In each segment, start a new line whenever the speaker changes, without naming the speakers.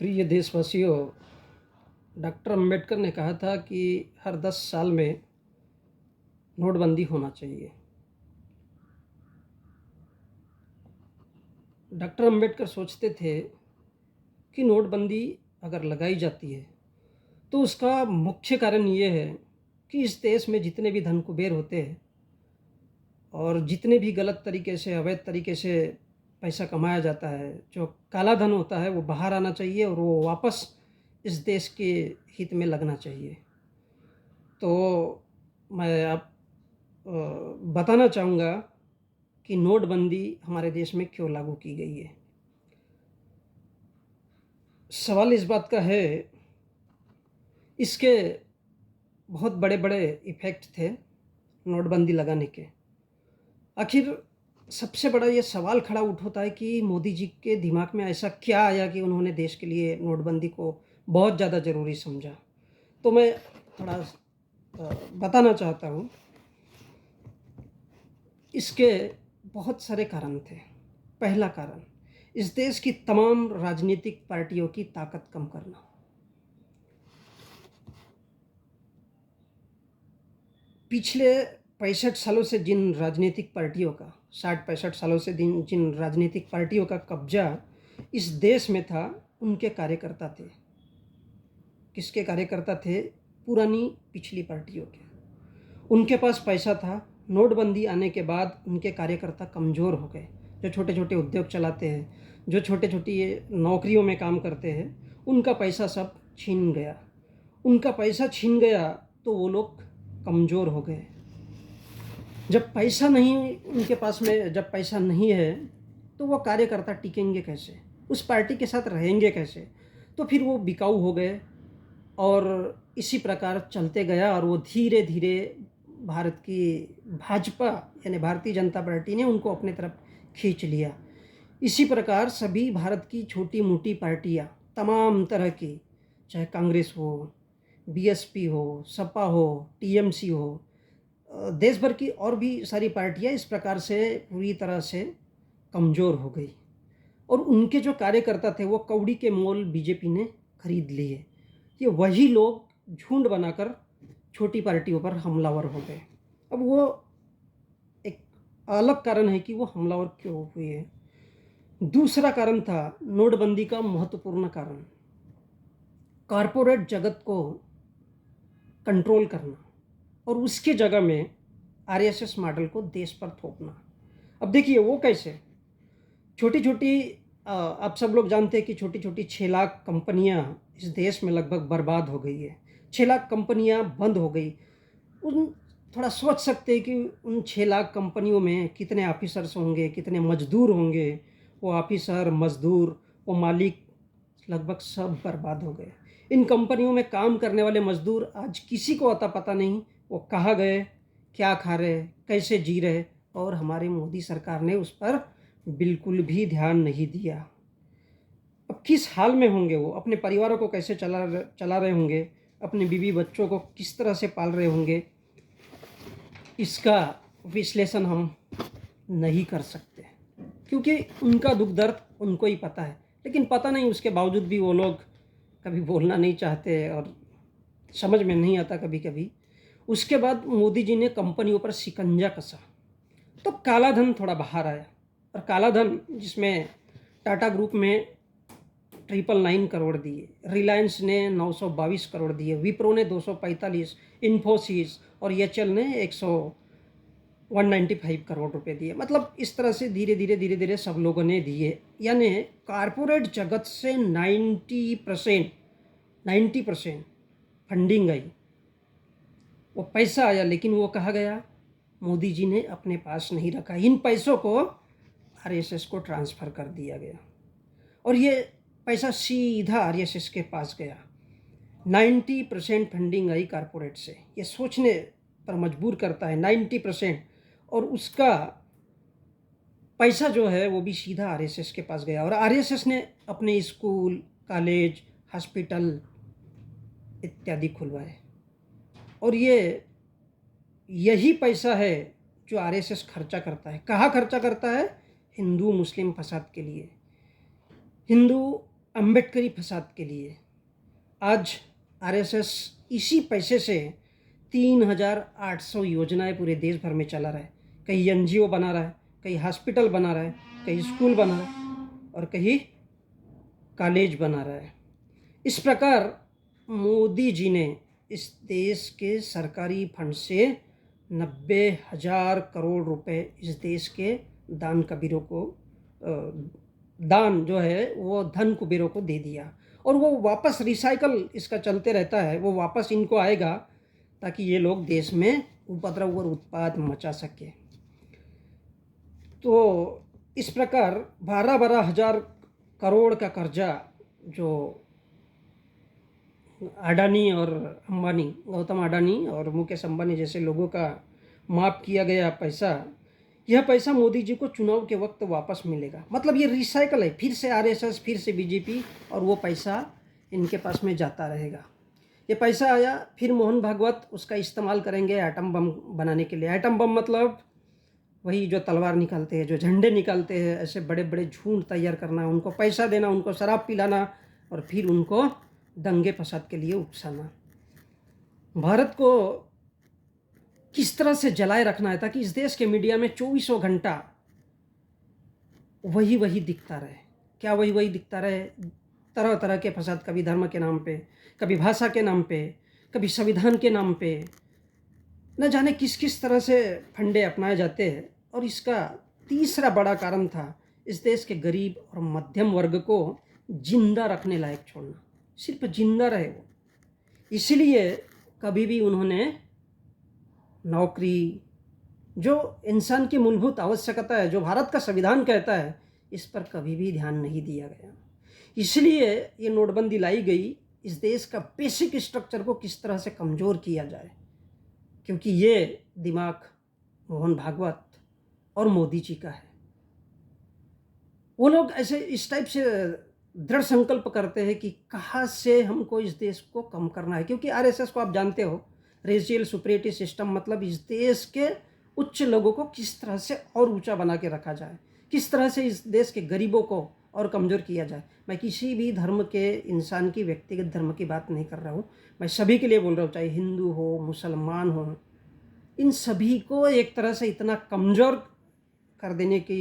प्रिय देशवासियों, डॉक्टर अंबेडकर ने कहा था कि हर 10 साल में नोटबंदी होना चाहिए। डॉक्टर अंबेडकर सोचते थे कि नोटबंदी अगर लगाई जाती है तो उसका मुख्य कारण ये है कि इस देश में जितने भी धन कुबेर होते हैं और जितने भी गलत तरीके से, अवैध तरीके से पैसा कमाया जाता है, जो काला धन होता है वो बाहर आना चाहिए और वो वापस इस देश के हित में लगना चाहिए। तो मैं अब बताना चाहूँगा कि नोटबंदी हमारे देश में क्यों लागू की गई है। सवाल इस बात का है, इसके बहुत बड़े-बड़े इफ़ेक्ट थे नोटबंदी लगाने के। आखिर सबसे बड़ा ये सवाल खड़ा होता है कि मोदी जी के दिमाग में ऐसा क्या आया कि उन्होंने देश के लिए नोटबंदी को बहुत ज़्यादा ज़रूरी समझा। तो मैं थोड़ा बताना चाहता हूँ। इसके बहुत सारे कारण थे। पहला कारण, इस देश की तमाम राजनीतिक पार्टियों की ताकत कम करना। पिछले 65 सालों से जिन राजनीतिक पार्टियों का 60-65 सालों से जिन राजनीतिक पार्टियों का कब्जा इस देश में था, उनके कार्यकर्ता थे। किसके कार्यकर्ता थे? पुरानी पिछली पार्टियों के। उनके पास पैसा था। नोटबंदी आने के बाद उनके कार्यकर्ता कमज़ोर हो गए। जो छोटे-छोटे उद्योग चलाते हैं, जो छोटी-छोटी ये नौकरियों में काम करते हैं, उनका पैसा सब छीन गया। उनका पैसा छीन गया तो वो लोग कमज़ोर हो गए। जब पैसा नहीं उनके पास में जब पैसा नहीं है, तो वो कार्यकर्ता टिकेंगे कैसे? उस पार्टी के साथ रहेंगे कैसे? तो फिर वो बिकाऊ हो गए और इसी प्रकार चलते गया और वो धीरे-धीरे भारत की भाजपा यानी भारतीय जनता पार्टी ने उनको अपनी तरफ खींच लिया। इसी प्रकार सभी भारत की छोटी-मोटी पार्टियाँ, तमाम तरह की, चाहे कांग्रेस हो, बीएसपी हो, सपा हो, टीएमसी हो, देश भर की और भी सारी पार्टियाँ इस प्रकार से पूरी तरह से कमज़ोर हो गई और उनके जो कार्यकर्ता थे वो कौड़ी के मोल बीजेपी ने खरीद लिए। ये वही लोग झुंड बनाकर छोटी पार्टियों पर हमलावर हो गए। अब वो एक अलग कारण है कि वो हमलावर क्यों हुए। दूसरा कारण था नोटबंदी का महत्वपूर्ण कारण, कॉरपोरेट जगत को कंट्रोल करना और उसके जगह में आरएसएस मॉडल को देश पर थोपना। अब देखिए वो कैसे? छोटी-छोटी आप सब लोग जानते हैं कि छोटी-छोटी 6 लाख कंपनियाँ इस देश में लगभग बर्बाद हो गई है। 6 लाख कंपनियाँ बंद हो गई। उन थोड़ा सोच सकते हैं कि उन 6 लाख कंपनियों में कितने ऑफ़िसर्स होंगे, कितने मज़दूर होंगे। वो ऑफ़िसर, मज़दूर, वो मालिक लगभग सब बर्बाद हो गए। इन कंपनियों में काम करने वाले मज़दूर आज किसी को अता पता नहीं, वो कहाँ गए, क्या खा रहे, कैसे जी रहे और हमारी मोदी सरकार ने उस पर बिल्कुल भी ध्यान नहीं दिया। अब किस हाल में होंगे वो, अपने परिवारों को कैसे चला रहे होंगे, अपने बीवी बच्चों को किस तरह से पाल रहे होंगे, इसका विश्लेषण हम नहीं कर सकते क्योंकि उनका दुख दर्द उनको ही पता है। लेकिन पता नहीं उसके बावजूद भी वो लोग कभी बोलना नहीं चाहते और समझ में नहीं आता कभी-कभी। उसके बाद मोदी जी ने कंपनियों पर शिकंजा कसा, तो काला धन थोड़ा बाहर आया और काला धन जिसमें टाटा ग्रुप में 999 करोड़ दिए, रिलायंस ने 922 करोड़ दिए, विप्रो ने 245, इन्फोसिस और एचएल ने 195 करोड़ रुपए दिए। मतलब इस तरह से धीरे-धीरे सब लोगों ने दिए। यानी कॉर्पोरेट जगत से 90% फंडिंग आई। वो पैसा आया लेकिन वो कहाँ गया? मोदी जी ने अपने पास नहीं रखा। इन पैसों को आरएसएस को ट्रांसफ़र कर दिया गया और ये पैसा सीधा आरएसएस के पास गया। 90% फंडिंग आई कॉर्पोरेट से। ये सोचने पर मजबूर करता है, 90% और उसका पैसा जो है वो भी सीधा आरएसएस के पास गया और आरएसएस ने अपने स्कूल, कॉलेज, हॉस्पिटल इत्यादि खुलवाए और यही पैसा है जो आरएसएस खर्चा करता है। कहाँ खर्चा करता है? हिंदू मुस्लिम फसाद के लिए। हिंदू अम्बेडकरी फसाद के लिए आज आरएसएस इसी पैसे से 3,800 योजनाएं पूरे देश भर में चला रहा है। कहीं एनजीओ बना रहा है, कहीं हॉस्पिटल बना रहा है, कहीं स्कूल बना रहा है और कहीं कॉलेज बना रहा है। इस प्रकार मोदी जी ने इस देश के सरकारी फंड से 90,000 करोड़ रुपए इस देश के दान कबीरों को दान जो है वो धन कुबेरों को दे दिया और वो वापस रिसाइकल इसका चलते रहता है, वो वापस इनको आएगा ताकि ये लोग देश में उपद्रव और उत्पाद मचा सके। तो इस प्रकार 12-12 हज़ार करोड़ का कर्जा जो अडानी और अंबानी, गौतम अडानी और मुकेश अंबानी जैसे लोगों का माफ़ किया गया पैसा, यह पैसा मोदी जी को चुनाव के वक्त वापस मिलेगा। मतलब ये रिसाइकल है, फिर से आरएसएस, फिर से बीजेपी और वो पैसा इनके पास में जाता रहेगा। ये पैसा आया, फिर मोहन भागवत उसका इस्तेमाल करेंगे एटम बम बनाने के लिए। एटम बम मतलब वही जो तलवार निकालते हैं, जो झंडे निकालते हैं, ऐसे बड़े बड़े झुंड तैयार करना, उनको पैसा देना, उनको शराब पिलाना और फिर उनको दंगे फसाद के लिए उकसाना। भारत को किस तरह से जलाए रखना है ताकि इस देश के मीडिया में 24 घंटा वही वही दिखता रहे। क्या वही वही दिखता रहे? तरह तरह के फसाद, कभी धर्म के नाम पे, कभी भाषा के नाम पे, कभी संविधान के नाम पे, न जाने किस किस तरह से फंडे अपनाए जाते हैं। और इसका तीसरा बड़ा कारण था इस देश के गरीब और मध्यम वर्ग को जिंदा रखने लायक छोड़ना, सिर्फ जिंदा रहे वो। इसलिए कभी भी उन्होंने नौकरी, जो इंसान की मूलभूत आवश्यकता है, जो भारत का संविधान कहता है, इस पर कभी भी ध्यान नहीं दिया गया। इसलिए ये नोटबंदी लाई गई, इस देश का बेसिक स्ट्रक्चर को किस तरह से कमज़ोर किया जाए, क्योंकि ये दिमाग मोहन भागवत और मोदी जी का है। वो लोग ऐसे इस टाइप से दृढ़ संकल्प करते हैं कि कहाँ से हमको इस देश को कम करना है, क्योंकि आरएसएस को आप जानते हो, रेजियल सुपरियरिटी सिस्टम, मतलब इस देश के उच्च लोगों को किस तरह से और ऊंचा बना के रखा जाए, किस तरह से इस देश के गरीबों को और कमज़ोर किया जाए। मैं किसी भी धर्म के इंसान की व्यक्तिगत धर्म की बात नहीं कर रहा हूँ, मैं सभी के लिए बोल रहा हूँ, चाहे हिंदू हो, मुसलमान हो, इन सभी को एक तरह से इतना कमज़ोर कर देने के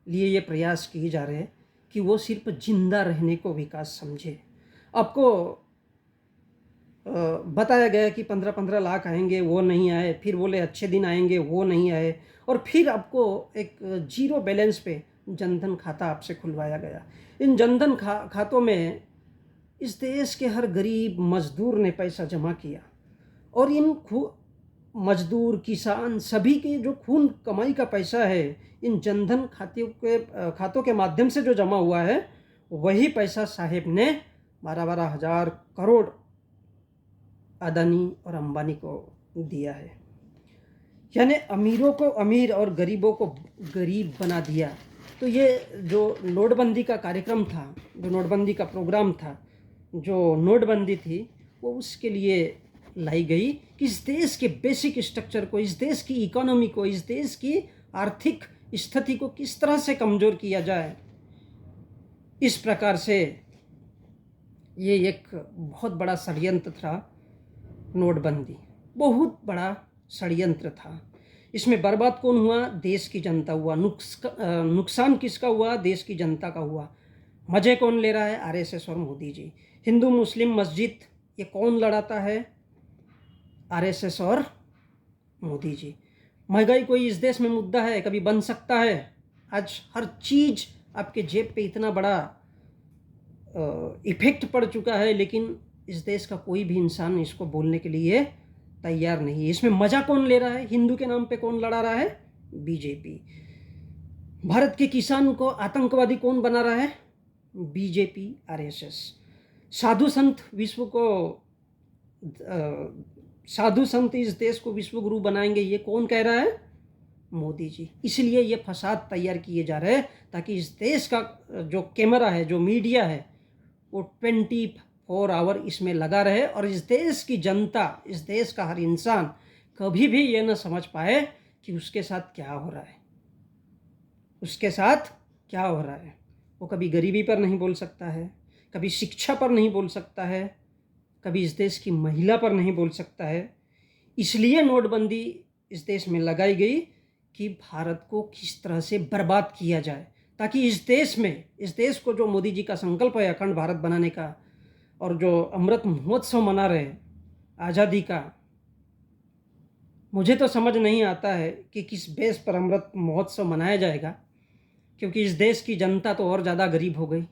लिए ये प्रयास किए जा रहे हैं कि वो सिर्फ जिंदा रहने को विकास समझे। आपको बताया गया कि 15-15 लाख आएंगे, वो नहीं आए, फिर बोले अच्छे दिन आएंगे, वो नहीं आए, और फिर आपको एक जीरो बैलेंस पे जनधन खाता आपसे खुलवाया गया। इन जनधन खातों में इस देश के हर गरीब मजदूर ने पैसा जमा किया और इन मजदूर, किसान, सभी के जो खून कमाई का पैसा है, इन जनधन खातों के माध्यम से जो जमा हुआ है, वही पैसा साहेब ने 12-12 हज़ार करोड़ अदानी और अंबानी को दिया है। यानी अमीरों को अमीर और गरीबों को गरीब बना दिया। तो ये जो नोटबंदी का कार्यक्रम था, जो नोटबंदी का प्रोग्राम था, जो नोटबंदी थी, वो उसके लिए लाई गई कि इस देश के बेसिक स्ट्रक्चर को, इस देश की इकोनॉमी को, इस देश की आर्थिक स्थिति को किस तरह से कमज़ोर किया जाए। इस प्रकार से ये एक बहुत बड़ा षड्यंत्र था। नोटबंदी बहुत बड़ा षड्यंत्र था। इसमें बर्बाद कौन हुआ? देश की जनता हुआ। नुकसान किसका हुआ? देश की जनता का हुआ। मज़े कौन ले रहा है? आरएसएस और मोदी जी। हिंदू मुस्लिम मस्जिद ये कौन लड़ाता है? आरएसएस और मोदी जी। महंगाई कोई इस देश में मुद्दा है? कभी बन सकता है? आज हर चीज़ आपके जेब पे इतना बड़ा इफेक्ट पड़ चुका है, लेकिन इस देश का कोई भी इंसान इसको बोलने के लिए तैयार नहीं है। इसमें मजा कौन ले रहा है? हिंदू के नाम पे कौन लड़ा रहा है? बीजेपी। भारत के किसान को आतंकवादी कौन बना रहा है? BJP, RSS. साधु संत विश्व को साधु संत इस देश को विश्व गुरु बनाएंगे, ये कौन कह रहा है? मोदी जी। इसलिए ये फसाद तैयार किए जा रहे हैं ताकि इस देश का जो कैमरा है, जो मीडिया है, वो 24 आवर इसमें लगा रहे और इस देश की जनता, इस देश का हर इंसान कभी भी ये ना समझ पाए कि उसके साथ क्या हो रहा है, उसके साथ क्या हो रहा है। वो कभी गरीबी पर नहीं बोल सकता है, कभी शिक्षा पर नहीं बोल सकता है, कभी इस देश की महिला पर नहीं बोल सकता है। इसलिए नोटबंदी इस देश में लगाई गई कि भारत को किस तरह से बर्बाद किया जाए, ताकि इस देश को जो मोदी जी का संकल्प है अखंड भारत बनाने का, और जो अमृत महोत्सव मना रहे हैं आज़ादी का, मुझे तो समझ नहीं आता है कि किस बेस पर अमृत महोत्सव मनाया जाएगा, क्योंकि इस देश की जनता तो और ज़्यादा गरीब हो गई।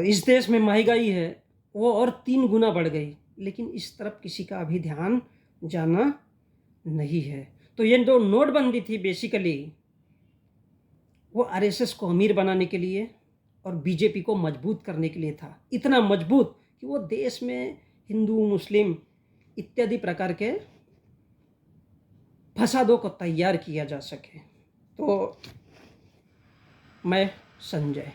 इस देश में महंगाई है वो और 3 गुना बढ़ गई, लेकिन इस तरफ किसी का अभी ध्यान जाना नहीं है। तो ये जो नोटबंदी थी बेसिकली वो आरएसएस को अमीर बनाने के लिए और बीजेपी को मजबूत करने के लिए था। इतना मजबूत कि वो देश में हिंदू, मुस्लिम इत्यादि प्रकार के फसादों को तैयार किया जा सके। तो मैं संजय।